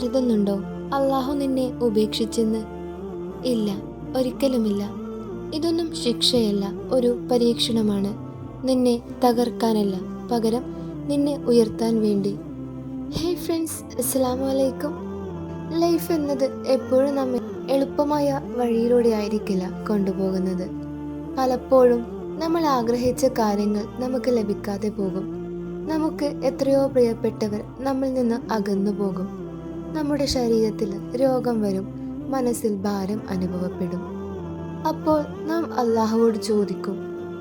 കരുതുന്നുണ്ടോ അള്ളാഹു നിന്നെ ഉപേക്ഷിച്ചെന്ന്? ഇല്ല, ഒരിക്കലുമില്ല. ഇതൊന്നും ശിക്ഷയല്ല, ഒരു പരീക്ഷണമാണ്. നിന്നെ തകർക്കാനല്ല, പകരം നിന്നെ ഉയർത്താൻ വേണ്ടി. ഹേ ഫ്രണ്ട്സ്, അസ്സലാമു അലൈക്കും. ലൈഫ് എന്നത് എപ്പോഴും നമ്മെ എളുപ്പമായ വഴിയിലൂടെ ആയിരിക്കില്ല കൊണ്ടുപോകുന്നത്. പലപ്പോഴും നമ്മൾ ആഗ്രഹിച്ച കാര്യങ്ങൾ നമുക്ക് ലഭിക്കാതെ പോകും. നമുക്ക് എത്രയോ പ്രിയപ്പെട്ടവർ നമ്മിൽ നിന്ന് അകന്നു പോകും. നമ്മുടെ ശരീരത്തിൽ രോഗം വരും, മനസ്സിൽ ഭാരം അനുഭവപ്പെടും. അപ്പോൾ നാം അള്ളാഹുവോട് ചോദിക്കും,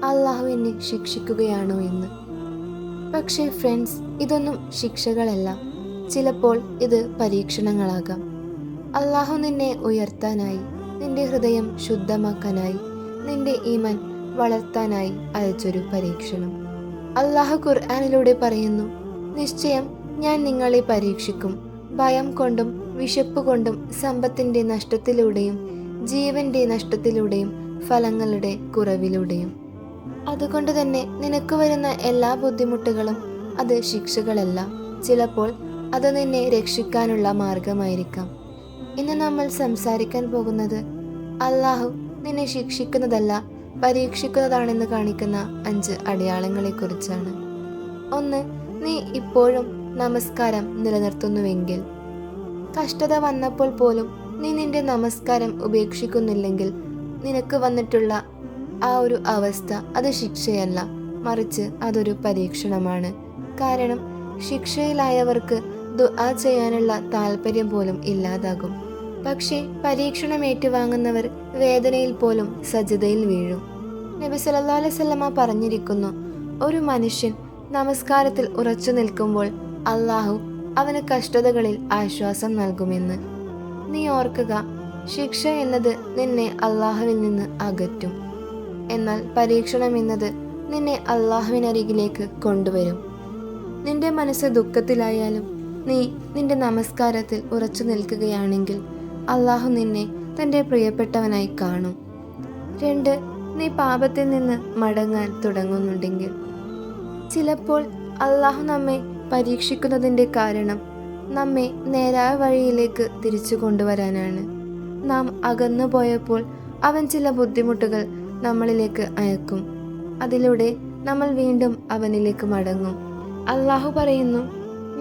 അള്ളാഹു എന്നെ ശിക്ഷിക്കുകയാണോ എന്ന്. പക്ഷേ ഫ്രണ്ട്സ്, ഇതൊന്നും ശിക്ഷകളല്ല. ചിലപ്പോൾ ഇത് പരീക്ഷണങ്ങളാകാം. അള്ളാഹു നിന്നെ ഉയർത്താനായി, നിന്റെ ഹൃദയം ശുദ്ധമാക്കാനായി, നിന്റെ ഈമാൻ വളർത്താനായി അയച്ചൊരു പരീക്ഷണം. അള്ളാഹു ഖുർആനിലൂടെ പറയുന്നു, നിശ്ചയം ഞാൻ നിങ്ങളെ പരീക്ഷിക്കും, ഭയം കൊണ്ടും വിശപ്പ് കൊണ്ടും സമ്പത്തിന്റെ നഷ്ടത്തിലൂടെയും ജീവന്റെ നഷ്ടത്തിലൂടെയും ഫലങ്ങളുടെ കുറവിലൂടെയും. അതുകൊണ്ട് തന്നെ നിനക്ക് വരുന്ന എല്ലാ ബുദ്ധിമുട്ടുകളും അത് ശിക്ഷകളല്ല. ചിലപ്പോൾ അത് നിന്നെ രക്ഷിക്കാനുള്ള മാർഗമായിരിക്കാം. ഇന്ന് നമ്മൾ സംസാരിക്കാൻ പോകുന്നത് അള്ളാഹു നിന്നെ ശിക്ഷിക്കുന്നതല്ല, പരീക്ഷിക്കുന്നതാണെന്ന് കാണിക്കുന്ന 5 അടയാളങ്ങളെക്കുറിച്ചാണ്. 1. നീ ഇപ്പോഴും നമസ്കാരം നിലനിർത്തുന്നുവെങ്കിൽ. കഷ്ടത വന്നപ്പോൾ പോലും നീ നിന്റെ നമസ്കാരം ഉപേക്ഷിക്കുന്നില്ലെങ്കിൽ നിനക്ക് വന്നിട്ടുള്ള ആ ഒരു അവസ്ഥ അത് ശിക്ഷയല്ല, മറിച്ച് അതൊരു പരീക്ഷണമാണ്. കാരണം ശിക്ഷയിലായവർക്ക് ദുആ ചെയ്യാനുള്ള താല്പര്യം പോലും ഇല്ലാതാകും. പക്ഷേ പരീക്ഷണം ഏറ്റുവാങ്ങുന്നവർ വേദനയിൽ പോലും സജ്ജതയിൽ വീഴും. നബി സല്ലല്ലാഹു അലൈഹി വസല്ലമ പറഞ്ഞിരിക്കുന്നു, ഒരു മനുഷ്യൻ നമസ്കാരത്തിൽ ഉറച്ചു നിൽക്കുമ്പോൾ അള്ളാഹു അവന് കഷ്ടതകളിൽ ആശ്വാസം നൽകുമെന്ന്. നീ ഓർക്കുക, ശിക്ഷ എന്നത് നിന്നെ അള്ളാഹുവിൽ നിന്ന് അകറ്റും, എന്നാൽ പരീക്ഷണം എന്നത് നിന്നെ അള്ളാഹുവിനരികിലേക്ക് കൊണ്ടുവരും. നിന്റെ മനസ്സ് ദുഃഖത്തിലായാലും നീ നിന്റെ നമസ്കാരത്തിൽ ഉറച്ചു നിൽക്കുകയാണെങ്കിൽ അള്ളാഹു നിന്നെ തൻ്റെ പ്രിയപ്പെട്ടവനായി കാണും. 2. നീ പാപത്തിൽ നിന്ന് മടങ്ങാൻ തുടങ്ങുന്നുണ്ടെങ്കിൽ. ചിലപ്പോൾ അള്ളാഹു നമ്മെ പരീക്ഷിക്കുന്നതിൻ്റെ കാരണം നമ്മെ നേരായ വഴിയിലേക്ക് തിരിച്ചു കൊണ്ടുവരാനാണ്. നാം അകന്നു പോയപ്പോൾ അവൻ ചില ബുദ്ധിമുട്ടുകൾ നമ്മളിലേക്ക് അയക്കും. അതിലൂടെ നമ്മൾ വീണ്ടും അവനിലേക്ക് മടങ്ങും. അള്ളാഹു പറയുന്നു,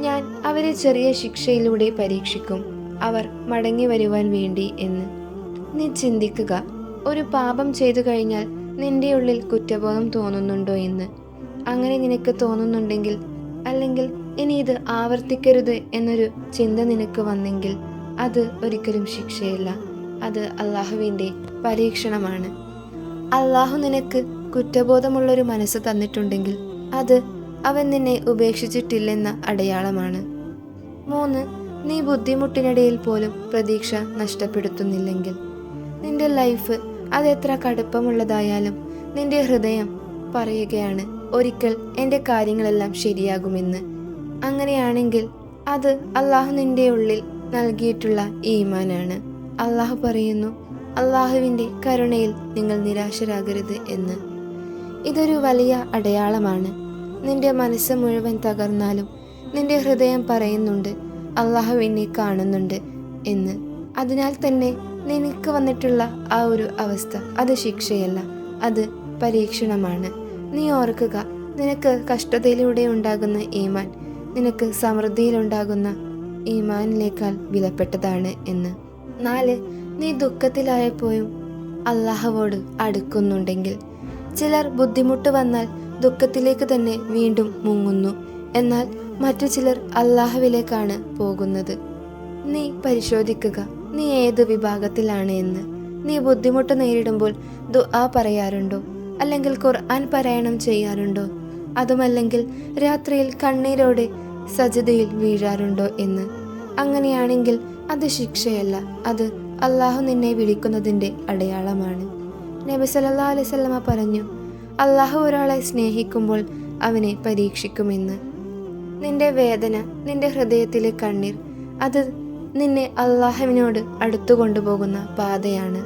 ഞാൻ അവരെ ചെറിയ ശിക്ഷയിലൂടെ പരീക്ഷിക്കും, അവർ മടങ്ങി വരുവാൻ വേണ്ടി എന്ന്. നീ ചിന്തിക്കുക, ഒരു പാപം ചെയ്തു കഴിഞ്ഞാൽ നിന്റെ ഉള്ളിൽ കുറ്റബോധം തോന്നുന്നുണ്ടോ എന്ന്. അങ്ങനെ നിനക്ക് തോന്നുന്നുണ്ടെങ്കിൽ, അല്ലെങ്കിൽ ഇനി ഇത് ആവർത്തിക്കരുത് എന്നൊരു ചിന്ത നിനക്ക് വന്നെങ്കിൽ അത് ഒരിക്കലും ശിക്ഷയല്ല, അത് അള്ളാഹുവിൻ്റെ പരീക്ഷണമാണ്. അള്ളാഹു നിനക്ക് കുറ്റബോധമുള്ളൊരു മനസ്സ് തന്നിട്ടുണ്ടെങ്കിൽ അത് അവൻ നിന്നെ ഉപേക്ഷിച്ചിട്ടില്ലെന്ന അടയാളമാണ്. 3. നീ ബുദ്ധിമുട്ടിനിടയിൽ പോലും പ്രതീക്ഷ നഷ്ടപ്പെടുത്തുന്നില്ലെങ്കിൽ. നിന്റെ ലൈഫ് അതെത്ര കടുപ്പമുള്ളതായാലും നിന്റെ ഹൃദയം പറയുകയാണ്, ഒരിക്കൽ എൻ്റെ കാര്യങ്ങളെല്ലാം ശരിയാകുമെന്ന്. അങ്ങനെയാണെങ്കിൽ അത് അള്ളാഹു നിന്റെ ഉള്ളിൽ നൽകിയിട്ടുള്ള ഈമാനാണ്. അള്ളാഹു പറയുന്നു, അള്ളാഹുവിൻ്റെ കരുണയിൽ നിങ്ങൾ നിരാശരാകരുത് എന്ന്. ഇതൊരു വലിയ അടയാളമാണ്. നിന്റെ മനസ്സ് മുഴുവൻ തകർന്നാലും നിന്റെ ഹൃദയം പറയുന്നുണ്ട്, അള്ളാഹു എന്നെ കാണുന്നുണ്ട് എന്ന്. അതിനാൽ തന്നെ നിനക്ക് വന്നിട്ടുള്ള ആ ഒരു അവസ്ഥ അത് ശിക്ഷയല്ല, അത് പരീക്ഷണമാണ്. നീ ഓർക്കുക, നിനക്ക് കഷ്ടതയിലൂടെ ഉണ്ടാകുന്ന ഈമാൻ നിനക്ക് സമൃദ്ധിയിലുണ്ടാകുന്ന ഈമാനിനേക്കാൾ വിലപ്പെട്ടതാണ് എന്ന്. 4. നീ ദുഃഖത്തിലായപ്പോഴും അള്ളാഹുവോട് അടുക്കുന്നുണ്ടെങ്കിൽ. ചിലർ ബുദ്ധിമുട്ട് വന്നാൽ ദുഃഖത്തിലേക്ക് തന്നെ വീണ്ടും മുങ്ങുന്നു, എന്നാൽ മറ്റു ചിലർ അള്ളാഹുവിലേക്കാണ് പോകുന്നത്. നീ പരിശോധിക്കുക, നീ ഏത് വിഭാഗത്തിലാണ് എന്ന്. നീ ബുദ്ധിമുട്ട് നേരിടുമ്പോൾ ദുആ പറയാറുണ്ടോ? അല്ലെങ്കിൽ ഖുർആൻ പാരായണം ചെയ്യാറുണ്ടോ? അതുമല്ലെങ്കിൽ രാത്രിയിൽ കണ്ണീരോടെ സജദയിൽ വീഴാറുണ്ടോ എന്ന്. അങ്ങനെയാണെങ്കിൽ അത് ശിക്ഷയല്ല, അത് അള്ളാഹു നിന്നെ വിളിക്കുന്നതിൻ്റെ അടയാളമാണ്. നബി സല്ലല്ലാഹു അലൈഹി വസല്ലമ പറഞ്ഞു, അള്ളാഹു ഒരാളെ സ്നേഹിക്കുമ്പോൾ അവനെ പരീക്ഷിക്കുമെന്ന്. നിന്റെ വേദന, നിന്റെ ഹൃദയത്തിലെ കണ്ണീർ, അത് നിന്നെ അള്ളാഹുവിനോട് അടുത്തു കൊണ്ടുപോകുന്ന പാതയാണ്.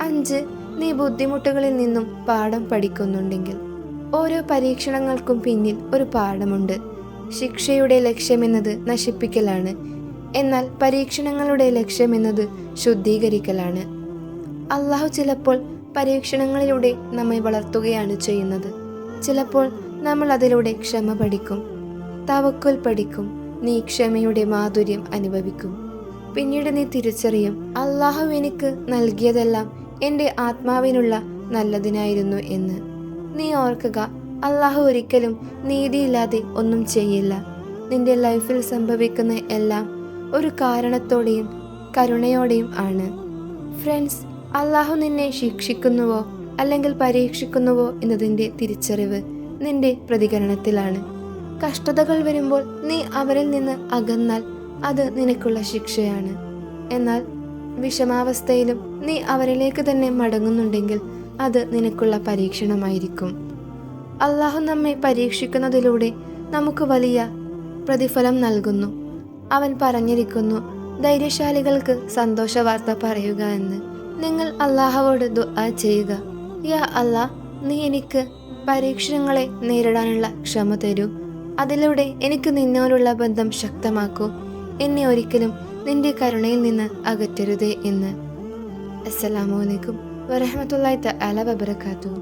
5. നീ ബുദ്ധിമുട്ടുകളിൽ നിന്നും പാഠം പഠിക്കുന്നുണ്ടെങ്കിൽ. ഓരോ പരീക്ഷണങ്ങൾക്കും പിന്നിൽ ഒരു പാഠമുണ്ട്. ശിക്ഷയുടെ ലക്ഷ്യമെന്നത് നശിപ്പിക്കലാണ്, എന്നാൽ പരീക്ഷണങ്ങളുടെ ലക്ഷ്യമെന്നത് ശുദ്ധീകരിക്കലാണ്. അള്ളാഹു ചിലപ്പോൾ പരീക്ഷണങ്ങളിലൂടെ നമ്മെ വളർത്തുകയാണ് ചെയ്യുന്നത്. ചിലപ്പോൾ നമ്മൾ അതിലൂടെ ക്ഷമ പഠിക്കും, തവക്കുൽ പഠിക്കും, നീ ക്ഷമയുടെ മാധുര്യം അനുഭവിക്കും. പിന്നീട് നീ തിരിച്ചറിയും, അള്ളാഹു എനിക്ക് നൽകിയതെല്ലാം എൻ്റെ ആത്മാവിനുള്ള നല്ലതിനായിരുന്നു എന്ന്. നീ ഓർക്കുക, അള്ളാഹു ഒരിക്കലും നീതിയില്ലാതെ ഒന്നും ചെയ്യില്ല. നിന്റെ ലൈഫിൽ സംഭവിക്കുന്ന എല്ലാം ഒരു കാരണത്തോടെയും കരുണയോടെയും ആണ്. ഫ്രണ്ട്സ്, അള്ളാഹു നിന്നെ ശിക്ഷിക്കുന്നുവോ അല്ലെങ്കിൽ പരീക്ഷിക്കുന്നുവോ എന്നതിൻ്റെ തിരിച്ചറിവ് നിന്റെ പ്രതികരണത്തിലാണ്. കഷ്ടതകൾ വരുമ്പോൾ നീ അവരിൽ നിന്ന് അകന്നാൽ അത് നിനക്കുള്ള ശിക്ഷയാണ്. എന്നാൽ വിഷമാവസ്ഥയിലും നീ അവരിലേക്ക് തന്നെ മടങ്ങുന്നുണ്ടെങ്കിൽ അത് നിനക്കുള്ള പരീക്ഷണമായിരിക്കും. അള്ളാഹു നമ്മെ പരീക്ഷിക്കുന്നതിലൂടെ നമുക്ക് വലിയ പ്രതിഫലം നൽകുന്നു. അവൻ പറഞ്ഞിരിക്കുന്നു, ധൈര്യശാലികൾക്ക് സന്തോഷ വാർത്ത പറയുക എന്ന്. നിങ്ങൾ അള്ളാഹുവോട് ദുആ ചെയ്യുക, യാ അല്ലാഹ്, നീ എനിക്ക് പരീക്ഷണങ്ങളെ നേരിടാനുള്ള ക്ഷമ തരൂ. അതിലൂടെ എനിക്ക് നിന്നോടുള്ള ബന്ധം ശക്തമാക്കൂ. എന്നെ ഒരിക്കലും നിന്റെ കരുണയിൽ നിന്ന് അകറ്റരുതേ എന്ന്. അസ്സലാമു അലൈക്കും വറഹ്മത്തുള്ളാഹി തആല വബറകാതുഹു.